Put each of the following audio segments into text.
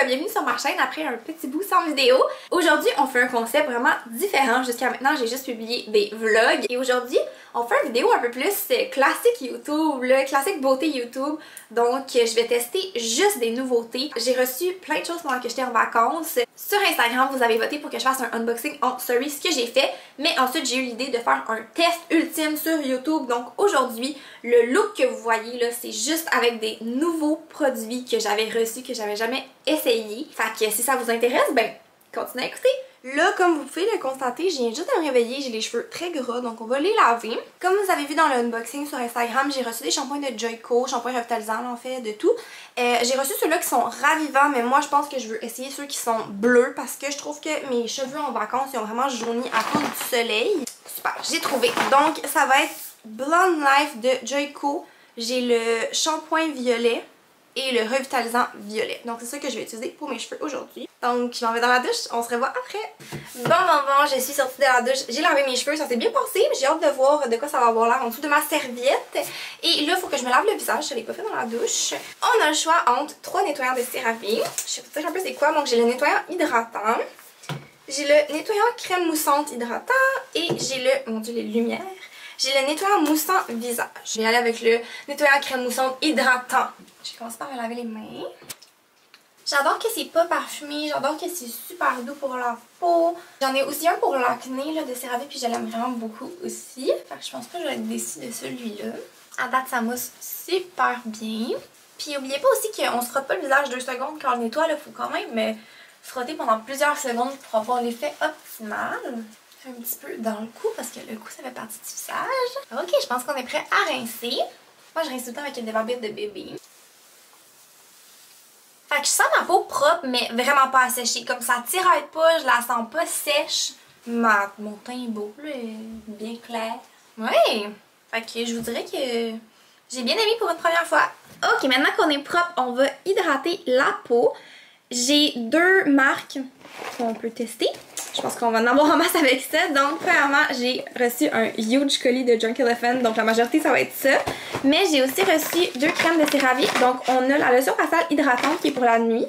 bienvenue sur ma chaîne après un petit bout sans vidéo. Aujourd'hui, on fait un concept vraiment différent. Jusqu'à maintenant, j'ai juste publié des vlogs. Et aujourd'hui, on fait une vidéo un peu plus classique YouTube, le classique beauté YouTube. Donc, je vais tester juste des nouveautés. J'ai reçu plein de choses pendant que j'étais en vacances. Sur Instagram, vous avez voté pour que je fasse un unboxing en story, ce que j'ai fait. Mais ensuite, j'ai eu l'idée de faire un test ultime sur YouTube. Donc, aujourd'hui, le look que vous voyez là, c'est juste avec des nouveaux produits que j'avais reçus, que j'avais jamais essayé. Fait que si ça vous intéresse, ben, continuez à écouter. Là, comme vous pouvez le constater, je viens juste de me réveiller, j'ai les cheveux très gras, donc on va les laver. Comme vous avez vu dans le unboxing sur Instagram, j'ai reçu des shampoings de Joico, shampoings revitalisants en fait, de tout. J'ai reçu ceux-là qui sont ravivants, mais moi je pense que je veux essayer ceux qui sont bleus parce que je trouve que mes cheveux en vacances, ils ont vraiment jauni à cause du soleil. Super, j'ai trouvé. Donc ça va être Blonde Life de Joico. J'ai le shampoing violet et le revitalisant violet. Donc c'est ça que je vais utiliser pour mes cheveux aujourd'hui. Donc je m'en vais dans la douche, on se revoit après. Bon, je suis sortie de la douche, j'ai lavé mes cheveux, ça s'est bien passé. J'ai hâte de voir de quoi ça va avoir l'air en dessous de ma serviette. Et là, il faut que je me lave le visage, je ne l'ai pas fait dans la douche. On a le choix entre 3 nettoyants de CeraVe. Je sais pas un peu c'est quoi, donc j'ai le nettoyant hydratant. J'ai le nettoyant crème moussante hydratant et j'ai le, mon dieu, les lumières. J'ai le nettoyant moussant visage. Je vais aller avec le nettoyant crème moussante hydratant. Je vais commencer par me laver les mains. J'adore que c'est pas parfumé, j'adore que c'est super doux pour la peau. J'en ai aussi un pour l'acné de CeraVe puis je l'aime vraiment beaucoup aussi. Fait que je pense pas que je vais être déçue de celui-là. À date, ça mousse super bien. Puis n'oubliez pas aussi qu'on se frotte pas le visage 2 secondes quand on le nettoie. Il faut quand même frotter pendant plusieurs secondes pour avoir l'effet optimal. Un petit peu dans le cou parce que le cou ça fait partie du visage. Ok, je pense qu'on est prêt à rincer. Moi je rince tout le temps avec une débarbite de bébé. Fait que je sens ma peau propre mais vraiment pas asséchée. Comme ça tiraille pas, je la sens pas sèche. Mon teint est beau, là, bien clair. Ouais! Fait que je vous dirais que j'ai bien aimé pour une première fois. Ok, maintenant qu'on est propre, on va hydrater la peau. J'ai 2 marques qu'on peut tester. Je pense qu'on va en avoir en masse avec ça. Donc, premièrement, j'ai reçu un huge colis de Drunk Elephant. Donc, la majorité, ça va être ça. Mais j'ai aussi reçu 2 crèmes de CeraVe. Donc, on a la lotion faciale hydratante qui est pour la nuit.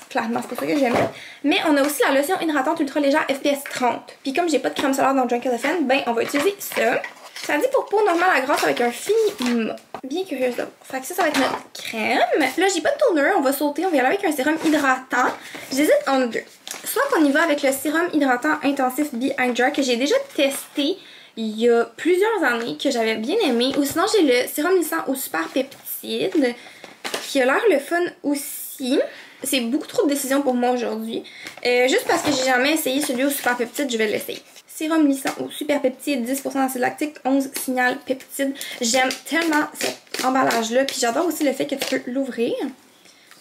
Clairement, c'est pour ça que j'aime. Mais on a aussi la lotion hydratante ultra légère FPS 30. Puis, comme j'ai pas de crème solaire dans Drunk Elephant, ben, on va utiliser ça. Ça dit pour peau normale à grasse avec un fini mat. Bien curieuse là. Fait que ça va être notre crème. Là, j'ai pas de toner, on va sauter, on va y aller avec un sérum hydratant. J'hésite entre 2. Soit qu'on y va avec le sérum hydratant intensif Be Hydra que j'ai déjà testé il y a plusieurs années, que j'avais bien aimé. Ou sinon, j'ai le sérum lissant au super peptide qui a l'air le fun aussi. C'est beaucoup trop de décisions pour moi aujourd'hui. Juste parce que j'ai jamais essayé celui au super peptide, je vais l'essayer. Sérum lissant au super peptide, 10% d'acide lactique, 11 signal peptide. J'aime tellement cet emballage-là. Puis j'adore aussi le fait que tu peux l'ouvrir.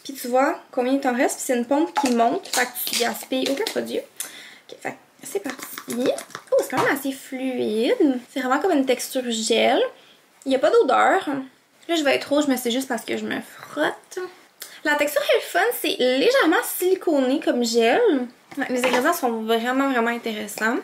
Puis tu vois combien il t'en reste. Puis c'est une pompe qui monte. Fait que tu gaspilles aucun produit. Ok, fait c'est parti. Oh, c'est quand même assez fluide. C'est vraiment comme une texture gel. Il n'y a pas d'odeur. Là, je vais être rouge, mais c'est juste parce que je me frotte. La texture est fun. C'est légèrement siliconé comme gel. Ouais, les ingrédients sont vraiment intéressants.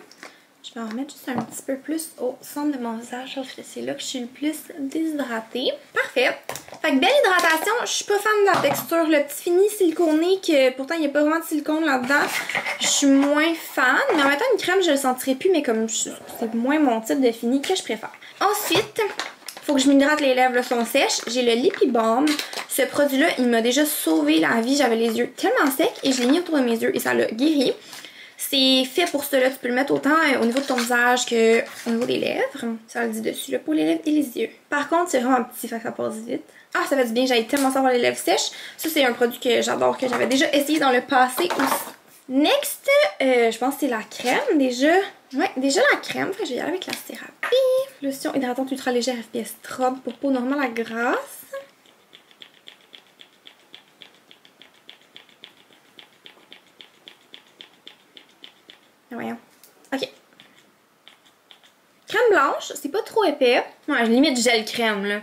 Je vais en remettre juste un petit peu plus au centre de mon visage, sauf que c'est là que je suis le plus déshydratée. Parfait. Fait que belle hydratation. Je suis pas fan de la texture. Le petit fini siliconé, que pourtant il n'y a pas vraiment de silicone là-dedans. Je suis moins fan. Mais en mettant une crème, je le sentirai plus, mais comme c'est moins mon type de fini que je préfère. Ensuite, faut que je m'hydrate les lèvres, là, sont sèches. J'ai le Lippy Balm. Ce produit-là, il m'a déjà sauvé la vie. J'avais les yeux tellement secs et je l'ai mis autour de mes yeux et ça l'a guéri. C'est fait pour cela, tu peux le mettre autant au niveau de ton visage qu'au niveau des lèvres. Ça le dit dessus, là, pour les lèvres et les yeux. Par contre, c'est vraiment petit, fait que ça passe vite. Ah, ça fait du bien, j'aille tellement savoir les lèvres sèches. Ça, c'est un produit que j'adore, que j'avais déjà essayé dans le passé aussi. Next, je pense que c'est la crème déjà. Ouais, déjà la crème, fait que je vais y aller avec la CeraVe. Lotion hydratante ultra légère FPS 30 pour peau normale à grasse. Voyons. Ok. Crème blanche, c'est pas trop épais. Ouais, limite gel crème là.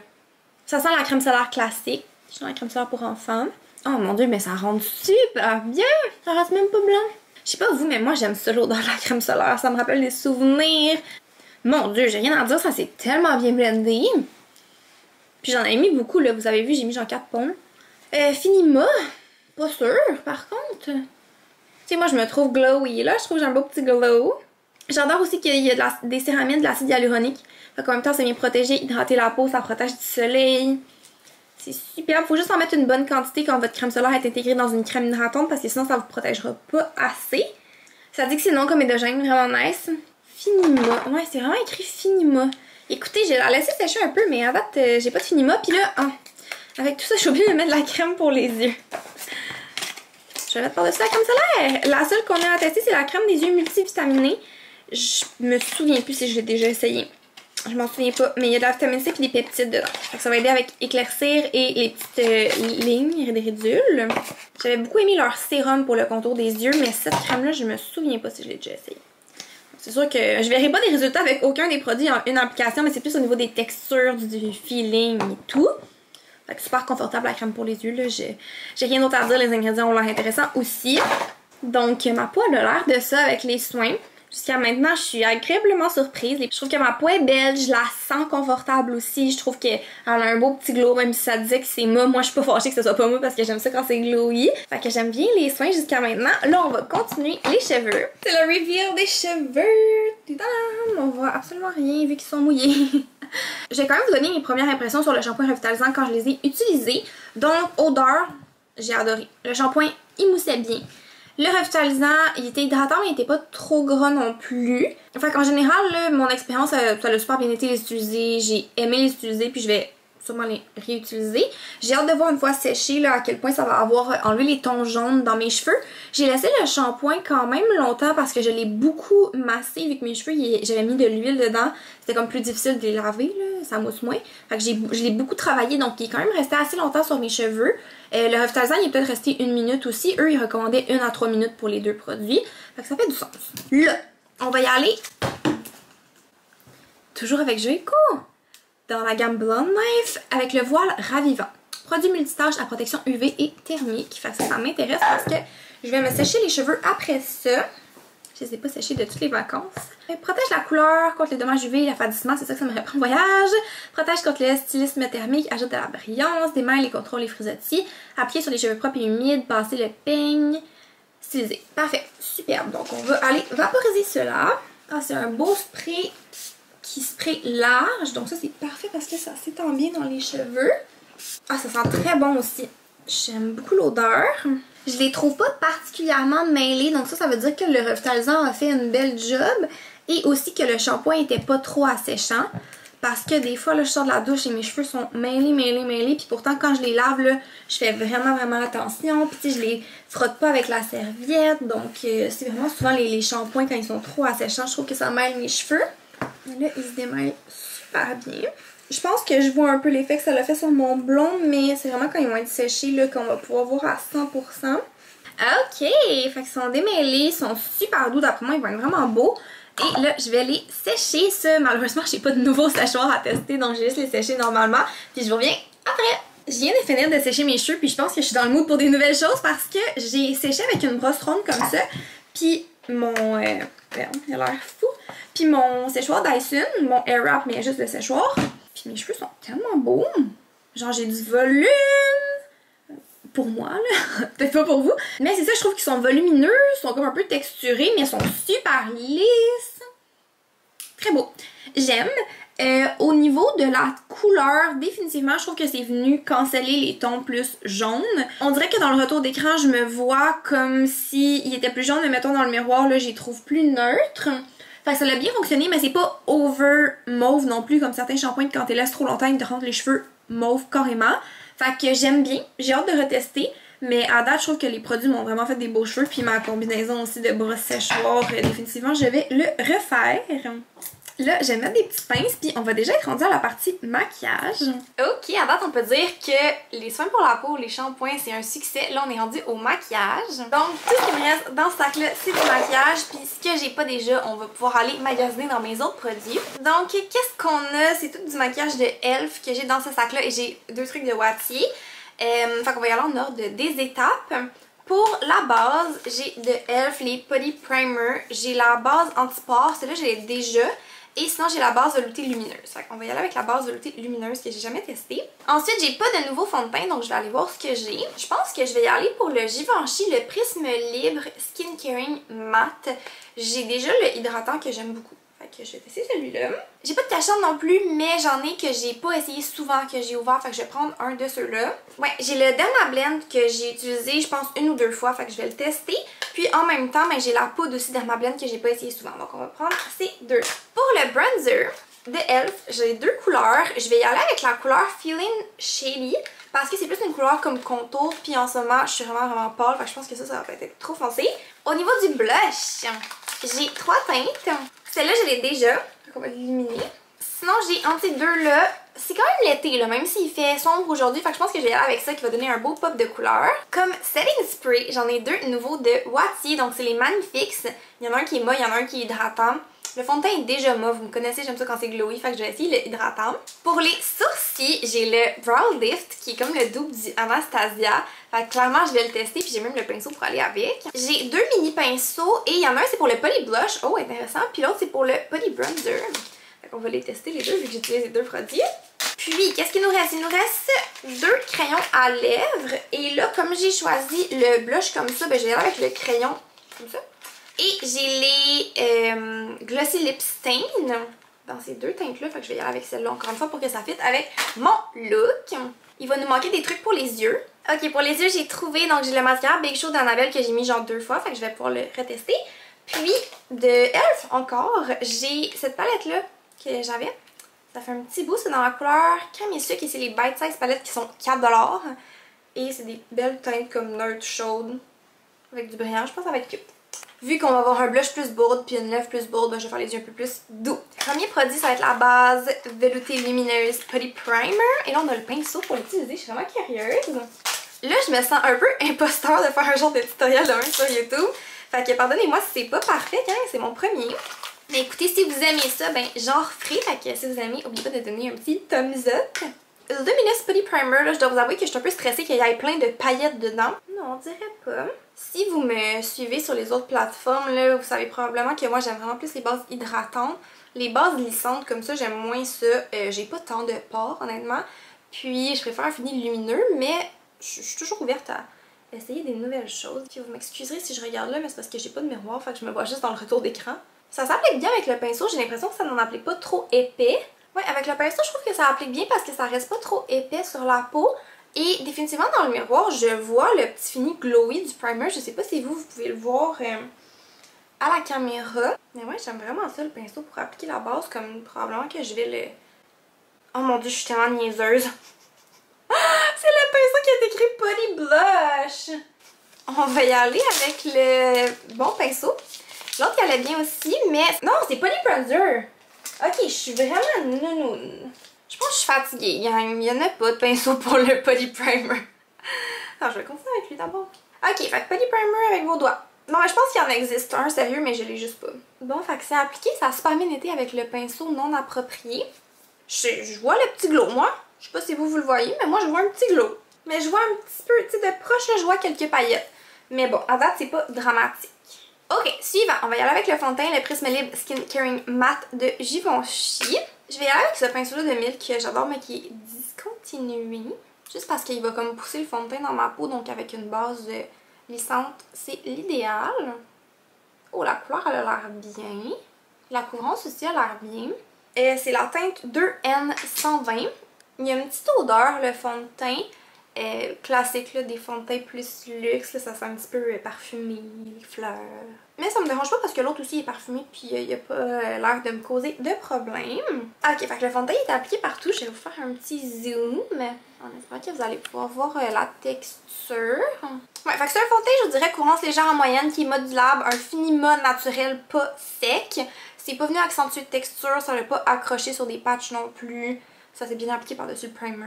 Ça sent la crème solaire classique. Je sens la crème solaire pour enfants. Oh mon dieu, mais ça rend super bien. Ça reste même pas blanc. Je sais pas vous, mais moi j'aime ça l'odeur de la crème solaire. Ça me rappelle des souvenirs. Mon dieu, j'ai rien à dire, ça s'est tellement bien blendé. Puis j'en ai mis beaucoup là, vous avez vu, j'ai mis genre 4 ponts. Finima. Pas sûr, par contre. Tu sais, moi, je me trouve glowy, là. Je trouve que j'ai un beau petit glow. J'adore aussi qu'il y a des céramides, de l'acide hyaluronique. Fait qu'en même temps, c'est bien protégé, hydrater la peau, ça protège du soleil. C'est super. Faut juste en mettre une bonne quantité quand votre crème solaire est intégrée dans une crème hydratante parce que sinon, ça vous protégera pas assez. Ça dit que c'est non comédogène, vraiment nice. Finima. Ouais, c'est vraiment écrit Finima. Écoutez, j'ai la laissé sécher un peu, mais à date, j'ai pas de Finima. Puis là, avec tout ça, j'ai oublié de mettre de la crème pour les yeux. Je vais mettre par-dessus la crème solaire. La seule qu'on a à tester, c'est la crème des yeux multivitaminée. Je me souviens plus si je l'ai déjà essayé. Je m'en souviens pas. Mais il y a de la vitamine C et des peptides dedans. Donc ça va aider avec éclaircir et les petites lignes, des ridules. J'avais beaucoup aimé leur sérum pour le contour des yeux, mais cette crème-là, je me souviens pas si je l'ai déjà essayé. C'est sûr que je verrai pas des résultats avec aucun des produits en une application, mais c'est plus au niveau des textures, du feeling et tout. Fait que super confortable la crème pour les yeux. J'ai rien d'autre à dire, les ingrédients ont l'air intéressants aussi. Donc ma peau elle a l'air de ça avec les soins. Jusqu'à maintenant, je suis agréablement surprise. Je trouve que ma peau est belle, je la sens confortable aussi. Je trouve qu'elle a un beau petit glow, même si ça disait que c'est moi. Moi, je suis pas fâchée que ce soit pas moi parce que j'aime ça quand c'est glowy. Fait que j'aime bien les soins jusqu'à maintenant. Là, on va continuer les cheveux. C'est le reveal des cheveux. Tadam! On voit absolument rien vu qu'ils sont mouillés. Je vais quand même vous donner mes premières impressions sur le shampoing revitalisant quand je les ai utilisés. Donc, odeur, j'ai adoré. Le shampoing, il moussait bien. Le revitalisant, il était hydratant, mais il était pas trop gras non plus. Fait qu'en général, là, mon expérience, ça a super bien été les utiliser. J'ai aimé les utiliser, puis je vais sûrement les réutiliser. J'ai hâte de voir une fois séché là, à quel point ça va avoir enlevé les tons jaunes dans mes cheveux. J'ai laissé le shampoing quand même longtemps parce que je l'ai beaucoup massé vu que mes cheveux, j'avais mis de l'huile dedans. C'était comme plus difficile de les laver, là, ça mousse moins. Fait que je l'ai beaucoup travaillé, donc il est quand même resté assez longtemps sur mes cheveux. Le revitalisant, il est peut-être resté 1 minute aussi. Eux, ils recommandaient 1 à 3 minutes pour les deux produits. Fait que ça fait du sens. Là, on va y aller. Toujours avec Joico. Dans la gamme Blonde Knife avec le voile ravivant. Produit multitâche à protection UV et thermique. Fait que ça m'intéresse parce que je vais me sécher les cheveux après ça. Je les ai pas séchés de toutes les vacances. Protège la couleur contre les dommages UV et l'affadissement, c'est ça que ça me reprend en voyage. Protège contre le stylisme thermique, ajoute de la brillance, démêle et contrôle les frisottis. Appliquer sur les cheveux propres et humides, passer le peigne. Stylisé. Parfait. Superbe. Donc on va aller vaporiser cela. Ah, c'est un beau spray qui spray large. Donc ça, c'est parfait parce que ça s'étend bien dans les cheveux. Ah, ça sent très bon aussi. J'aime beaucoup l'odeur. Je les trouve pas particulièrement mêlés. Donc ça veut dire que le revitalisant a fait une belle job. Et aussi que le shampoing était pas trop asséchant. Parce que des fois, là, je sors de la douche et mes cheveux sont mêlés. Puis pourtant, quand je les lave, là, je fais vraiment attention. Puis je les frotte pas avec la serviette. Donc c'est vraiment souvent les shampoings quand ils sont trop asséchants. Je trouve que ça mêle mes cheveux. Et là, il se démêle super bien. Je pense que je vois un peu l'effet que ça l'a fait sur mon blond, mais c'est vraiment quand ils vont être séchés là qu'on va pouvoir voir à 100%. Ok, fait qu'ils sont démêlés, ils sont super doux. D'après moi, ils vont être vraiment beaux. Et là, je vais les sécher. Ça, malheureusement, j'ai pas de nouveau séchoir à tester, donc je vais juste les sécher normalement. Puis je vous reviens après. Je viens de finir de sécher mes cheveux, puis je pense que je suis dans le mood pour des nouvelles choses parce que j'ai séché avec une brosse ronde comme ça. Puis mon... il a l'air fou. Puis mon séchoir Dyson, mon Air Wrap, mais juste le séchoir. Puis mes cheveux sont tellement beaux. Genre j'ai du volume. Pour moi, là. Peut-être pas pour vous. Mais c'est ça, je trouve qu'ils sont volumineux, ils sont comme un peu texturés, mais ils sont super lisses. Très beau. J'aime. Au niveau de la couleur, définitivement, je trouve que c'est venu canceller les tons plus jaunes. On dirait que dans le retour d'écran, je me vois comme s'il était plus jaune, mais mettons dans le miroir, là, j'y trouve plus neutre. Fait que ça a bien fonctionné, mais c'est pas over mauve non plus, comme certains shampoings, quand tu laisses trop longtemps, ils te rendent les cheveux mauve carrément. Fait que j'aime bien, j'ai hâte de retester. Mais à date, je trouve que les produits m'ont vraiment fait des beaux cheveux. Puis ma combinaison aussi de brosse séchoir, définitivement, je vais le refaire. Là, je vais mettre des petites pinces, puis on va déjà être rendu à la partie maquillage. Ok, à date, on peut dire que les soins pour la peau, les shampoings, c'est un succès. Là, on est rendu au maquillage. Donc, tout ce qui me reste dans ce sac-là, c'est du maquillage. Puis ce que j'ai pas déjà, on va pouvoir aller magasiner dans mes autres produits. Donc, qu'est-ce qu'on a? C'est tout du maquillage de e.l.f. que j'ai dans ce sac-là. Et j'ai 2 trucs de Wattier. Fait qu'on va y aller en ordre des étapes. Pour la base, j'ai de e.l.f. les Putty Primer. J'ai la base anti-pore. Celle-là, je l'ai déjà. Et sinon, j'ai la base veloutée lumineuse. Fait qu'on va y aller avec la base veloutée lumineuse que j'ai jamais testée. Ensuite, j'ai pas de nouveau fond de teint, donc je vais aller voir ce que j'ai. Je pense que je vais y aller pour le Givenchy, le Prisme Libre Skin Caring Matte. J'ai déjà le hydratant que j'aime beaucoup. Fait que je vais tester celui-là. J'ai pas de cachet non plus, mais j'en ai que j'ai pas essayé souvent, que j'ai ouvert. Fait que je vais prendre un de ceux-là. Ouais, j'ai le Dermablend que j'ai utilisé, je pense, 1 ou 2 fois. Fait que je vais le tester. Puis en même temps, ben, j'ai la poudre aussi Dermablend que j'ai pas essayé souvent. Donc on va prendre ces deux. Pour le bronzer de e.l.f., j'ai 2 couleurs. Je vais y aller avec la couleur Feeling Shady parce que c'est plus une couleur comme contour. Puis en ce moment, je suis vraiment pâle. Fait que je pense que ça va peut-être être trop foncé. Au niveau du blush, j'ai 3 teintes. Celle-là, je l'ai déjà. Donc on va l'éliminer. Sinon, j'ai entre ces deux-là. C'est quand même l'été, là, même s'il fait sombre aujourd'hui. Fait que je pense que je vais y aller avec ça qui va donner un beau pop de couleur. Comme setting spray, j'en ai 2 nouveaux de Wattier. Donc c'est les Magnifiques. Il y en a un qui est mauve, il y en a un qui est hydratant. Le fond de teint est déjà mauve. Vous me connaissez, j'aime ça quand c'est glowy. Fait que je vais essayer le hydratant. Pour les sourcils, j'ai le Brow Lift qui est comme le double du Anastasia. Fait que clairement, je vais le tester. Puis j'ai même le pinceau pour aller avec. J'ai 2 mini pinceaux. Et il y en a un, c'est pour le Poly Blush. Oh, intéressant. Puis l'autre, c'est pour le Poly Bronzer. On va les tester les deux vu que j'utilise les 2 produits. Puis, qu'est-ce qu'il nous reste? Il nous reste 2 crayons à lèvres. Et là, comme j'ai choisi le blush comme ça, ben, je vais aller avec le crayon comme ça. Et j'ai les Glossy Lip Stain dans ces 2 teintes-là. Fait que je vais y aller avec celle-là encore une fois pour que ça fitte avec mon look. Il va nous manquer des trucs pour les yeux. Ok, pour les yeux, j'ai trouvé, donc j'ai le mascara Big Show d'Annabelle que j'ai mis genre 2 fois. Fait que je vais pouvoir le retester. Puis, de e.l.f. encore, j'ai cette palette-là que j'avais. Ça fait un petit bout, c'est dans la couleur crème et sucre et c'est les Bite Size palettes qui sont 4$. Et c'est des belles teintes comme neutre chaude avec du brillant. Je pense que ça va être cute. Vu qu'on va avoir un blush plus bold puis une lèvre plus bold, ben je vais faire les yeux un peu plus doux. Premier produit, ça va être la base veloutée lumineuse Putty Primer. Et là, on a le pinceau pour l'utiliser. Je suis vraiment curieuse. Là, je me sens un peu imposteur de faire un genre de tutoriel de même sur YouTube. Fait que pardonnez-moi si c'est pas parfait, hein, c'est mon premier. Mais écoutez, si vous aimez ça, ben j'en referai. Fait que si vous aimez, n'oubliez pas de donner un petit thumbs up. Luminous Putty Primer, là, je dois vous avouer que je suis un peu stressée qu'il y ait plein de paillettes dedans. Non, on dirait pas. Si vous me suivez sur les autres plateformes, là, vous savez probablement que moi j'aime vraiment plus les bases hydratantes. Les bases lissantes comme ça, j'aime moins ça. J'ai pas tant de pores, honnêtement. Puis je préfère un fini lumineux, mais je suis toujours ouverte à essayer des nouvelles choses. Puis vous m'excuserez si je regarde là, mais c'est parce que j'ai pas de miroir, fait que je me vois juste dans le retour d'écran. Ça s'applique bien avec le pinceau, j'ai l'impression que ça n'en applique pas trop épais. Ouais, avec le pinceau, je trouve que ça applique bien parce que ça reste pas trop épais sur la peau. Et définitivement dans le miroir, je vois le petit fini glowy du primer. Je sais pas si vous pouvez le voir à la caméra. Mais ouais, j'aime vraiment ça, le pinceau, pour appliquer la base, comme probablement que je vais le... Oh mon dieu, je suis tellement niaiseuse. C'est le pinceau qui est écrit Putty Blush. On va y aller avec le bon pinceau. L'autre, il allait bien aussi, mais... Non, c'est pas les bronzer. Ok, je suis vraiment nounoun. Je pense que je suis fatiguée, gang. Il n'y en a pas de pinceau pour le Putty Primer. Alors, je vais continuer avec lui d'abord. Ok, fait que Putty Primer avec vos doigts. Non, mais je pense qu'il y en existe un, sérieux, mais je l'ai juste pas. Bon, fait que c'est appliqué. Ça a super bien été avec le pinceau non approprié. Je vois le petit glow, moi. Je sais pas si vous le voyez, mais moi, je vois un petit glow. Mais je vois un petit peu, tu sais, de proche, là, je vois quelques paillettes. Mais bon, à date, c'est pas dramatique. Ok, suivant, on va y aller avec le fond de teint, le Prisme Libre Skin Caring Matte de Givenchy. Je vais y aller avec ce pinceau-là de Milk que j'adore, mais qui est discontinué. Juste parce qu'il va comme pousser le fond de teint dans ma peau, donc avec une base lissante, c'est l'idéal. Oh, la couleur, elle a l'air bien. La couvrance aussi a l'air bien. C'est la teinte 2N120. Il y a une petite odeur, le fond de teint. Classique, là, des fonds de teint plus luxe, là, ça sent un petit peu parfumé, les fleurs. Mais ça me dérange pas parce que l'autre aussi est parfumé puis il n'y a pas l'air de me causer de problème. Ok, fait que le fond de teint est appliqué partout. Je vais vous faire un petit zoom en espérant que vous allez pouvoir voir la texture. Ouais, fait que c'est un fond de teint, je vous dirais, courance légère en moyenne qui est modulable, un fini mode naturel pas sec. C'est pas venu accentuer de texture, ça n'a pas accroché sur des patchs non plus. Ça s'est bien appliqué par-dessus le primer.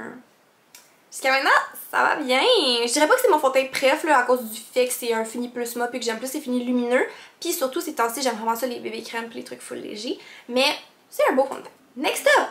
Jusqu'à maintenant, ça va bien. Je dirais pas que c'est mon fond de teint préf là, à cause du fait que c'est un fini plus mauve et que j'aime plus les finis lumineux. Puis surtout ces temps-ci, j'aime vraiment ça les bébés crèmes et les trucs full légers. Mais c'est un beau fond de teint. Next up,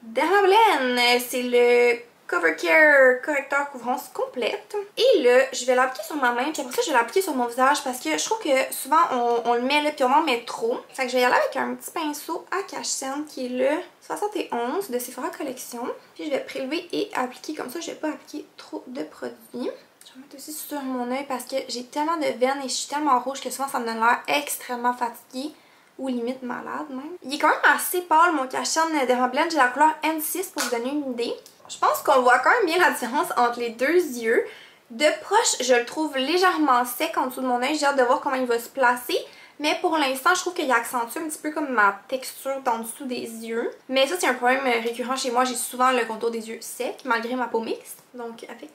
Dermablend, c'est le Cover Care correcteur couvrance complète. Et là, je vais l'appliquer sur ma main, puis après ça, je vais l'appliquer sur mon visage parce que je trouve que souvent, on le met là, puis on en met trop. Fait que je vais y aller avec un petit pinceau à cache-cerne qui est le 71 de Sephora Collection. Puis je vais prélever et appliquer comme ça, je vais pas appliquer trop de produits. Je vais mettre aussi sur mon œil parce que j'ai tellement de veines et je suis tellement rouge que souvent ça me donne l'air extrêmement fatiguée ou limite malade même. Il est quand même assez pâle mon cache-cerne Dermablend, j'ai la couleur N6 pour vous donner une idée. Je pense qu'on voit quand même bien la différence entre les deux yeux. De proche, je le trouve légèrement sec en dessous de mon œil. J'ai hâte de voir comment il va se placer. Mais pour l'instant, je trouve qu'il accentue un petit peu comme ma texture d'en dessous des yeux. Mais ça, c'est un problème récurrent chez moi. J'ai souvent le contour des yeux sec, malgré ma peau mixte. Donc avec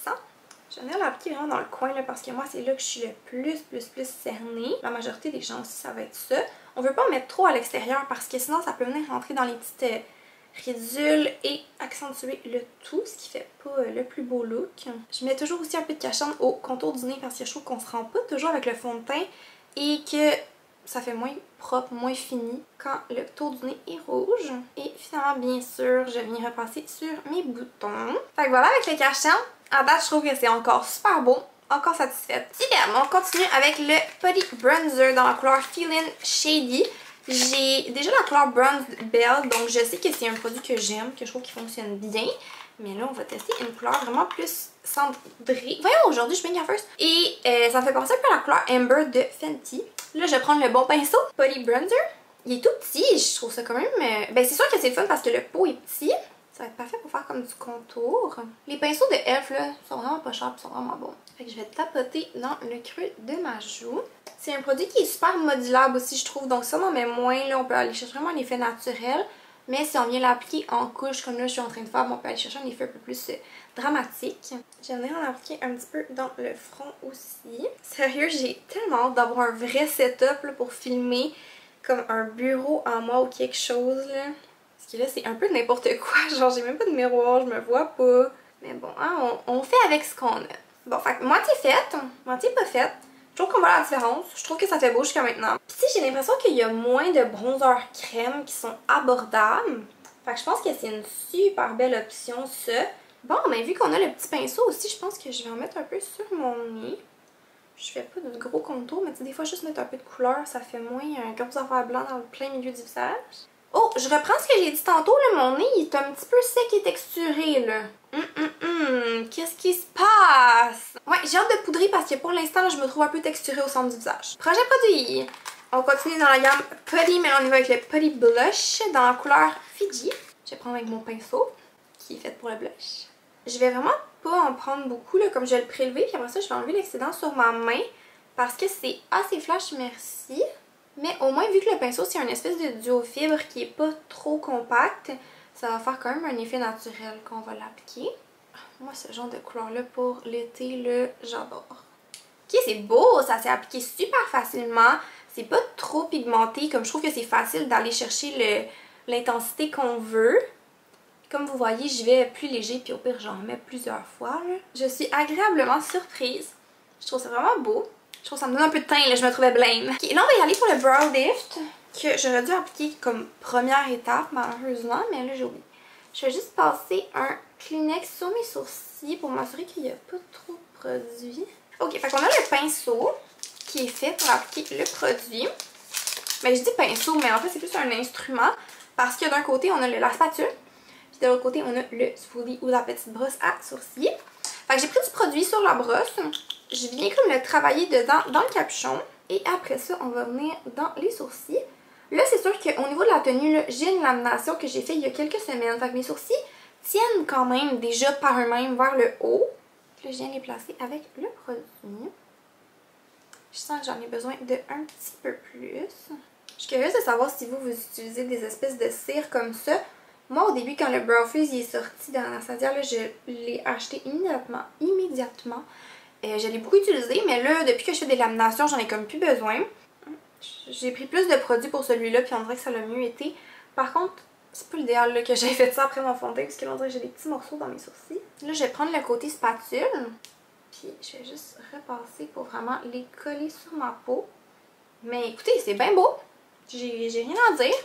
ça, je viens l'appliquer vraiment dans le coin là, parce que moi, c'est là que je suis le plus cernée. La majorité des gens aussi, ça va être ça. On veut pas en mettre trop à l'extérieur parce que sinon, ça peut venir rentrer dans les petites... ridules et accentuer le tout, ce qui fait pas le plus beau look. Je mets toujours aussi un peu de cache-cerne au contour du nez parce que je trouve qu'on se rend pas toujours avec le fond de teint et que ça fait moins propre, moins fini quand le tour du nez est rouge. Et finalement, bien sûr, je viens repasser sur mes boutons. Fait que voilà, avec le cache-cerne, à date, je trouve que c'est encore super beau. Encore satisfaite. Super, on continue avec le Putty Bronzer dans la couleur Feeling Shady. J'ai déjà la couleur Bronzed Belle, donc je sais que c'est un produit que j'aime, que je trouve qu'il fonctionne bien. Mais là, on va tester une couleur vraiment plus cendrée. Voyons, aujourd'hui, je suis bien first. Et ça me fait penser un peu à la couleur Amber de Fenty. Là, je vais prendre le bon pinceau. Putty Bronzer. Il est tout petit, je trouve ça quand même... Ben, c'est sûr que c'est le fun parce que le pot est petit. Ça va être parfait pour faire comme du contour. Les pinceaux de e.l.f. là, sont vraiment pas chers et sont vraiment bons. Fait que je vais tapoter dans le creux de ma joue. C'est un produit qui est super modulable aussi, je trouve. Donc ça, on en met moins. Là, on peut aller chercher vraiment un effet naturel. Mais si on vient l'appliquer en couche, comme là, je suis en train de faire, on peut aller chercher un effet un peu plus dramatique. J'aimerais en appliquer un petit peu dans le front aussi. Sérieux, j'ai tellement hâte d'avoir un vrai setup là, pour filmer comme un bureau en moi ou quelque chose, là. Parce que là, c'est un peu n'importe quoi. Genre, j'ai même pas de miroir, je me vois pas. Mais bon, hein, on fait avec ce qu'on a. Bon, fait que moitié faite, moitié pas faite. Je trouve qu'on voit la différence. Je trouve que ça fait beau jusqu'à maintenant. Puis j'ai l'impression qu'il y a moins de bronzers crème qui sont abordables. Fait que je pense que c'est une super belle option, ça. Bon, mais vu qu'on a le petit pinceau aussi, je pense que je vais en mettre un peu sur mon nez. Je fais pas de gros contours, mais tu sais, des fois, juste mettre un peu de couleur, ça fait moins un gros affaire blanc dans le plein milieu du visage. Oh, je reprends ce que j'ai dit tantôt, là, mon nez il est un petit peu sec et texturé, là. Qu'est-ce qui se passe? Ouais, j'ai hâte de poudrer parce que pour l'instant, je me trouve un peu texturée au centre du visage. Prochain produit! On continue dans la gamme Putty, mais là, on y va avec le Putty Blush dans la couleur Fiji. Je vais prendre avec mon pinceau, qui est fait pour le blush. Je vais vraiment pas en prendre beaucoup, là, comme je vais le prélever, puis après ça, je vais enlever l'excédent sur ma main parce que c'est assez flash, merci. Mais au moins, vu que le pinceau, c'est une espèce de duo fibre qui est pas trop compact, ça va faire quand même un effet naturel quand on va l'appliquer. Moi, ce genre de couleur-là pour l'été, là, j'adore. Ok, c'est beau, ça s'est appliqué super facilement. C'est pas trop pigmenté, comme je trouve que c'est facile d'aller chercher l'intensité qu'on veut. Comme vous voyez, je vais plus léger, puis au pire, j'en mets plusieurs fois, là. Je suis agréablement surprise. Je trouve ça vraiment beau. Je trouve que ça me donne un peu de teint, là, je me trouvais blême. Ok, là, on va y aller pour le Brow Lift, que j'aurais dû appliquer comme première étape, malheureusement, mais là, j'ai oublié. Je vais juste passer un Kleenex sur mes sourcils pour m'assurer qu'il n'y a pas trop de produit. Ok, fait qu'on a le pinceau qui est fait pour appliquer le produit. Mais je dis pinceau, mais en fait, c'est plus un instrument parce que d'un côté, on a la spatule, puis de l'autre côté, on a le spoolie ou la petite brosse à sourcils. Fait que j'ai pris du produit sur la brosse. Je viens comme le travailler dedans dans le capuchon. Et après ça, on va venir dans les sourcils. Là, c'est sûr qu'au niveau de la tenue, j'ai une lamination que j'ai fait il y a quelques semaines. Fait que mes sourcils tiennent quand même déjà par eux-mêmes vers le haut. Là, je viens les placer avec le produit. Je sens que j'en ai besoin de un petit peu plus. Je suis curieuse de savoir si vous utilisez des espèces de cire comme ça. Moi, au début, quand le Brow Fizz est sorti dans Anastasia, là, je l'ai acheté immédiatement. Je l'ai beaucoup utilisé, mais là, depuis que je fais des laminations, j'en ai comme plus besoin. J'ai pris plus de produits pour celui-là, puis on dirait que ça l'a mieux été. Par contre, c'est pas l'idéal que j'ai fait ça après mon fond de teint, parce que là, on dirait que j'ai des petits morceaux dans mes sourcils. Là, je vais prendre le côté spatule, puis je vais juste repasser pour vraiment les coller sur ma peau. Mais écoutez, c'est bien beau. J'ai rien à dire.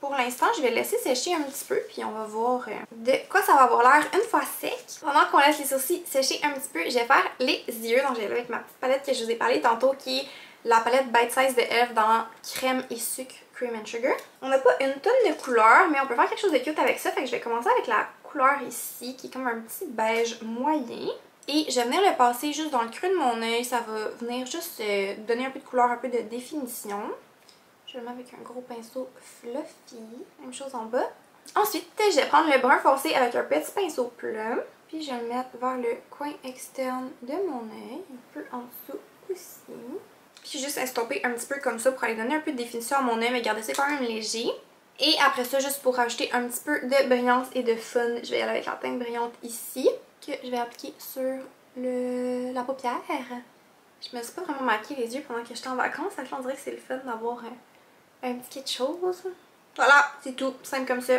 pour l'instant, je vais le laisser sécher un petit peu, puis on va voir de quoi ça va avoir l'air une fois sec. Pendant qu'on laisse les sourcils sécher un petit peu, je vais faire les yeux. Donc, j'ai là avec ma petite palette que je vous ai parlé tantôt, qui est la palette Bite Size de Elf dans crème et sucre, cream and sugar. On n'a pas une tonne de couleurs, mais on peut faire quelque chose de cute avec ça. Fait que je vais commencer avec la couleur ici, qui est comme un petit beige moyen. Et je vais venir le passer juste dans le creux de mon œil. Ça va venir juste donner un peu de couleur, un peu de définition. Je le mets avec un gros pinceau fluffy. Même chose en bas. Ensuite, je vais prendre le brun foncé avec un petit pinceau plum. Puis je vais le mettre vers le coin externe de mon œil. Un peu en dessous aussi. Puis juste estomper un petit peu comme ça pour aller donner un peu de définition à mon œil, mais garder ça quand même léger. Et après ça, juste pour rajouter un petit peu de brillance et de fun, je vais y aller avec la teinte brillante ici, que je vais appliquer sur la paupière. Je me suis pas vraiment maquillée les yeux pendant que j'étais en vacances, donc on dirait que c'est le fun d'avoir un petit quelque chose. Voilà, c'est tout, simple comme ça.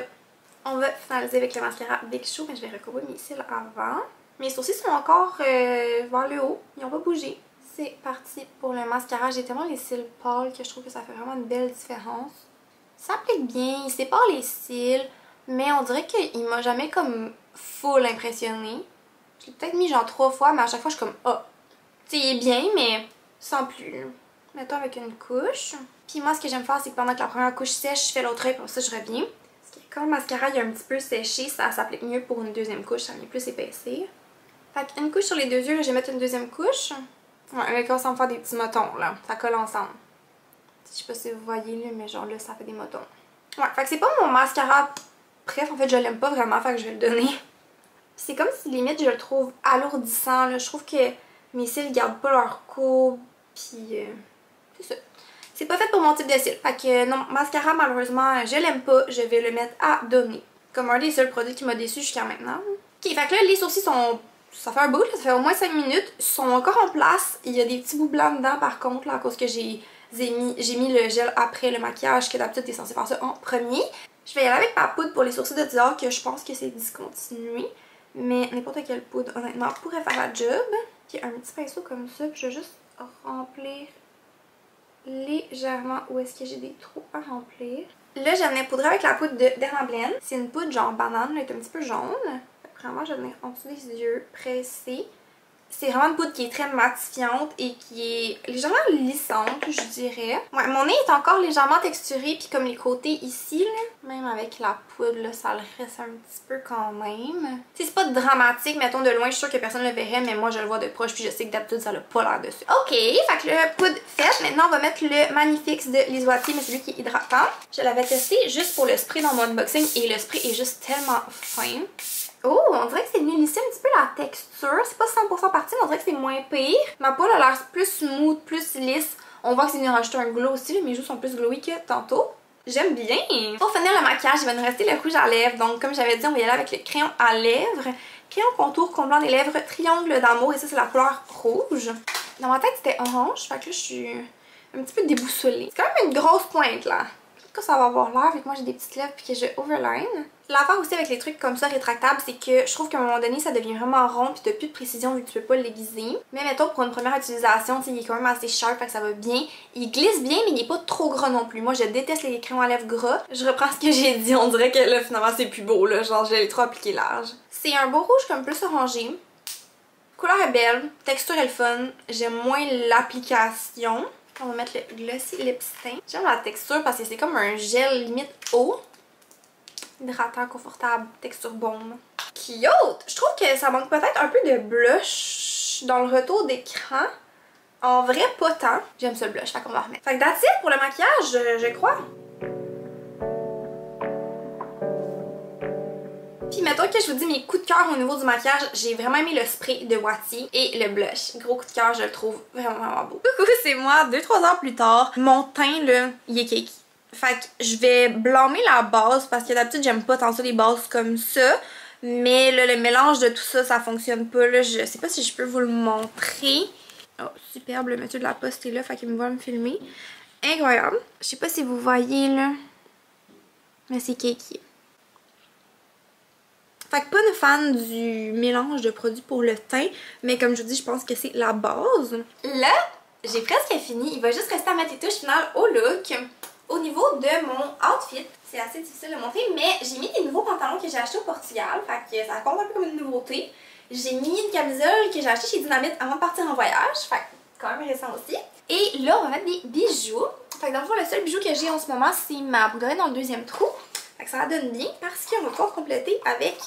On va finaliser avec le mascara Big Show, mais je vais recouvrir mes cils avant. Mes sourcils sont encore vers le haut, ils n'ont pas bougé. C'est parti pour le mascara. J'ai tellement les cils pâles que je trouve que ça fait vraiment une belle différence. Ça applique bien, il sépare les cils, mais on dirait qu'il m'a jamais comme full impressionné. Je l'ai peut-être mis genre 3 fois, mais à chaque fois je suis comme « Ah! » Tu sais, il est bien, mais sans plus. Mettons avec une couche. Puis moi, ce que j'aime faire, c'est que pendant que la première couche sèche, je fais l'autre œil, pour ça je reviens. Parce que quand le mascara il a un petit peu séché, ça s'applique mieux pour une deuxième couche, ça vient plus épaissir. Fait qu'une couche sur les deux yeux, là, je vais mettre une deuxième couche. Ouais, avec ça, on va faire des petits motons, là. Ça colle ensemble. Je sais pas si vous voyez, là, mais genre là, ça fait des motons. Ouais, fait que c'est pas mon mascara. Bref, en fait, je l'aime pas vraiment, fait que je vais le donner. C'est comme si limite, je le trouve alourdissant, là. Je trouve que mes cils gardent pas leur courbe, puis c'est ça. C'est pas fait pour mon type de cils. Fait que non, mascara, malheureusement, je l'aime pas. Je vais le mettre à donner. Comme un des seuls produits qui m'a déçu jusqu'à maintenant. Ok, fait que là, les sourcils sont... Ça fait un bout, là, ça fait au moins 5 minutes. Ils sont encore en place. Il y a des petits bouts blancs dedans, par contre, là, à cause que j'ai mis le gel après le maquillage, que d'habitude, t'es censé faire ça en premier. Je vais y aller avec ma poudre pour les sourcils de Dior, que je pense que c'est discontinué. Mais n'importe quelle poudre, honnêtement, pourrait faire la job. Puis un petit pinceau comme ça, puis je vais juste remplir légèrement où est-ce que j'ai des trous à remplir. Là, je venais poudrer avec la poudre de Dermablend. C'est une poudre genre banane, elle est un petit peu jaune. Vraiment, je vais venir en dessous des yeux, presser. C'est vraiment une poudre qui est très matifiante et qui est légèrement lissante, je dirais. Ouais, mon nez est encore légèrement texturé, puis comme les côtés ici, là, même avec la poudre, là, ça le reste un petit peu quand même. Tu sais, c'est pas dramatique, mettons de loin, je suis sûre que personne ne le verrait, mais moi je le vois de proche, puis je sais que d'habitude ça n'a pas l'air dessus. Ok, fait que le poudre faite, maintenant on va mettre le Magnifixe de Lisoati, mais celui qui est hydratant. Je l'avais testé juste pour le spray dans mon unboxing et le spray est juste tellement fin. Oh, on dirait que c'est venu lisser un petit peu la texture. C'est pas 100% parti, mais on dirait que c'est moins pire. Ma peau a l'air plus smooth, plus lisse. On voit que c'est venu rajouter un glow aussi. Là, mes joues sont plus glowy que tantôt. J'aime bien. Pour finir le maquillage, il va nous rester le rouge à lèvres. Donc, comme j'avais dit, on va y aller avec le crayon à lèvres. Crayon contour comblant des lèvres, triangle d'amour. Et ça, c'est la couleur rouge. Dans ma tête, c'était orange. Fait que là, je suis un petit peu déboussolée. C'est quand même une grosse pointe, là. Que ça va avoir l'air, vu que moi j'ai des petites lèvres puis que je overline. L'affaire aussi avec les trucs comme ça rétractables, c'est que je trouve qu'à un moment donné ça devient vraiment rond puis t'as plus de précision vu que tu peux pas l'aiguiser. Mais mettons pour une première utilisation, tu sais, il est quand même assez sharp, fait que ça va bien. Il glisse bien, mais il est pas trop gras non plus. Moi je déteste les crayons à lèvres gras. Je reprends ce que j'ai dit, on dirait que là finalement c'est plus beau là, genre je l'ai trop appliqué large. C'est un beau rouge comme plus orangé. Couleur est belle, texture est le fun, j'aime moins l'application. On va mettre le Glossy Lip Stain. J'aime la texture parce que c'est comme un gel limite eau. Hydratant, confortable, texture baume. Cute! Je trouve que ça manque peut-être un peu de blush dans le retour d'écran. En vrai, pas tant. J'aime ça le blush, fait qu'on va remettre. Fait que that's it pour le maquillage, je crois. Puis mettons que je vous dis mes coups de cœur au niveau du maquillage, j'ai vraiment aimé le spray de Watty et le blush. Gros coup de cœur, je le trouve vraiment beau. Coucou, c'est moi, 2-3 heures plus tard. Mon teint là, il est cake. Fait que je vais blâmer la base parce que d'habitude j'aime pas tant ça les bases comme ça. Mais là, le mélange de tout ça, ça fonctionne pas là. Je sais pas si je peux vous le montrer. Oh, superbe, le monsieur de la poste est là, fait qu'il me voit me filmer. Incroyable. Je sais pas si vous voyez là. Mais c'est cake. Fait que pas une fan du mélange de produits pour le teint, mais comme je vous dis, je pense que c'est la base. Là, j'ai presque fini. Il va juste rester à mettre les touches finales au look. Au niveau de mon outfit, c'est assez difficile de montrer, mais j'ai mis des nouveaux pantalons que j'ai achetés au Portugal, fait que ça compte un peu comme une nouveauté. J'ai mis une camisole que j'ai achetée chez Dynamite avant de partir en voyage, fait que quand même récent aussi. Et là, on va mettre des bijoux. Fait que dans le fond, le seul bijou que j'ai en ce moment, c'est ma boucle d'oreille dans le deuxième trou. Fait que ça donne bien parce qu'on va pouvoir compléter avec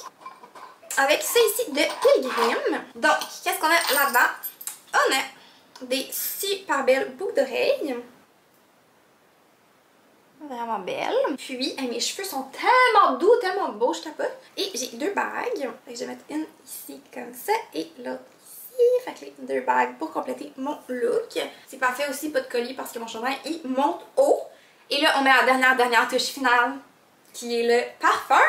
ça ici de Pilgrim. Donc, qu'est-ce qu'on a là-dedans? On a des super belles boucles d'oreilles. Vraiment belle. Puis, mes cheveux sont tellement doux, tellement beaux, je capote. Et j'ai deux bagues. Fait que je vais mettre une ici comme ça et l'autre ici. Fait que les deux bagues pour compléter mon look. C'est parfait aussi, pas de collier parce que mon chandail, il monte haut. Et là, on met la dernière touche finale qui est le parfum.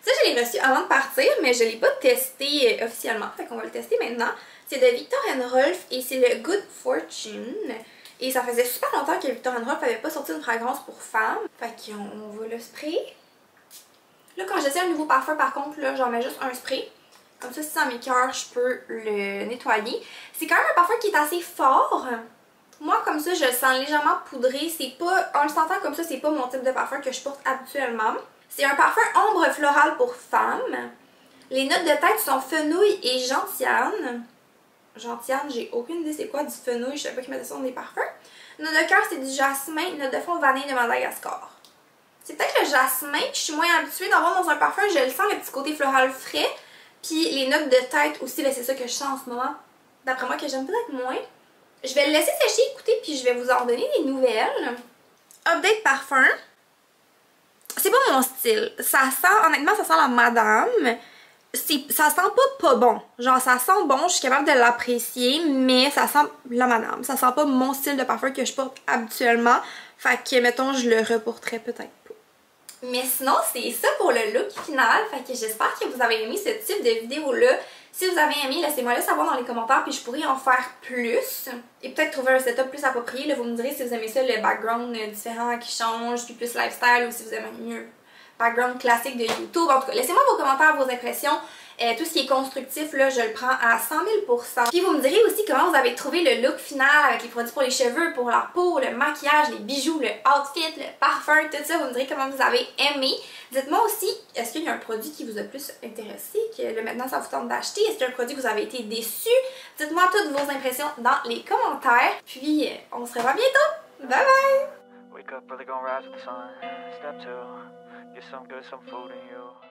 Ça, je l'ai reçu avant de partir, mais je ne l'ai pas testé officiellement. Fait qu'on va le tester maintenant. C'est de Viktor & Rolf et c'est le Good Fortune. Et ça faisait super longtemps que Viktor & Rolf n'avait pas sorti une fragrance pour femmes. Fait qu'on va le spray. Là, quand j'essaie un nouveau parfum, par contre, là, j'en mets juste un spray. Comme ça, si ça m'écoeure, je peux le nettoyer. C'est quand même un parfum qui est assez fort. Moi, comme ça, je le sens légèrement poudré. C'est pas, en le sentant comme ça, c'est pas mon type de parfum que je porte habituellement. C'est un parfum ombre florale pour femmes. Les notes de tête sont fenouil et gentiane. Gentiane, j'ai aucune idée c'est quoi du fenouil, je savais pas qu'ils mettaient ça dans des parfums. Note de cœur, c'est du jasmin. Note de fond, vanille de Madagascar. C'est peut-être le jasmin que je suis moins habituée d'avoir dans un parfum. Je le sens, le petit côté floral frais. Puis les notes de tête aussi, c'est ça que je sens en ce moment. D'après moi, que j'aime peut-être moins. Je vais le laisser sécher, écouter, puis je vais vous en donner des nouvelles. Update parfum. C'est pas mon style. Ça sent, honnêtement, ça sent la madame. Ça sent pas bon. Genre, ça sent bon, je suis capable de l'apprécier, mais ça sent la madame. Ça sent pas mon style de parfum que je porte habituellement. Fait que, mettons, je le reporterais peut-être pas. Mais sinon, c'est ça pour le look final. Fait que j'espère que vous avez aimé ce type de vidéo-là. Si vous avez aimé, laissez-moi le savoir dans les commentaires, puis je pourrais en faire plus. Et peut-être trouver un setup plus approprié. Là, vous me direz si vous aimez ça, le background différent qui change, puis plus lifestyle, ou si vous aimez mieux background classique de YouTube. En tout cas, laissez-moi vos commentaires, vos impressions. Tout ce qui est constructif, là, je le prends à 100 000 %. Puis vous me direz aussi comment vous avez trouvé le look final avec les produits pour les cheveux, pour la peau, le maquillage, les bijoux, le outfit, le parfum, tout ça. Vous me direz comment vous avez aimé. Dites-moi aussi, est-ce qu'il y a un produit qui vous a plus intéressé, que là, maintenant ça vous tente d'acheter? Est-ce qu'il y a un produit que vous avez été déçu? Dites-moi toutes vos impressions dans les commentaires. Puis, on se revoit bientôt. Bye bye! Wake up, really gonna rise with the sun. Step 2, get some good, some food in you.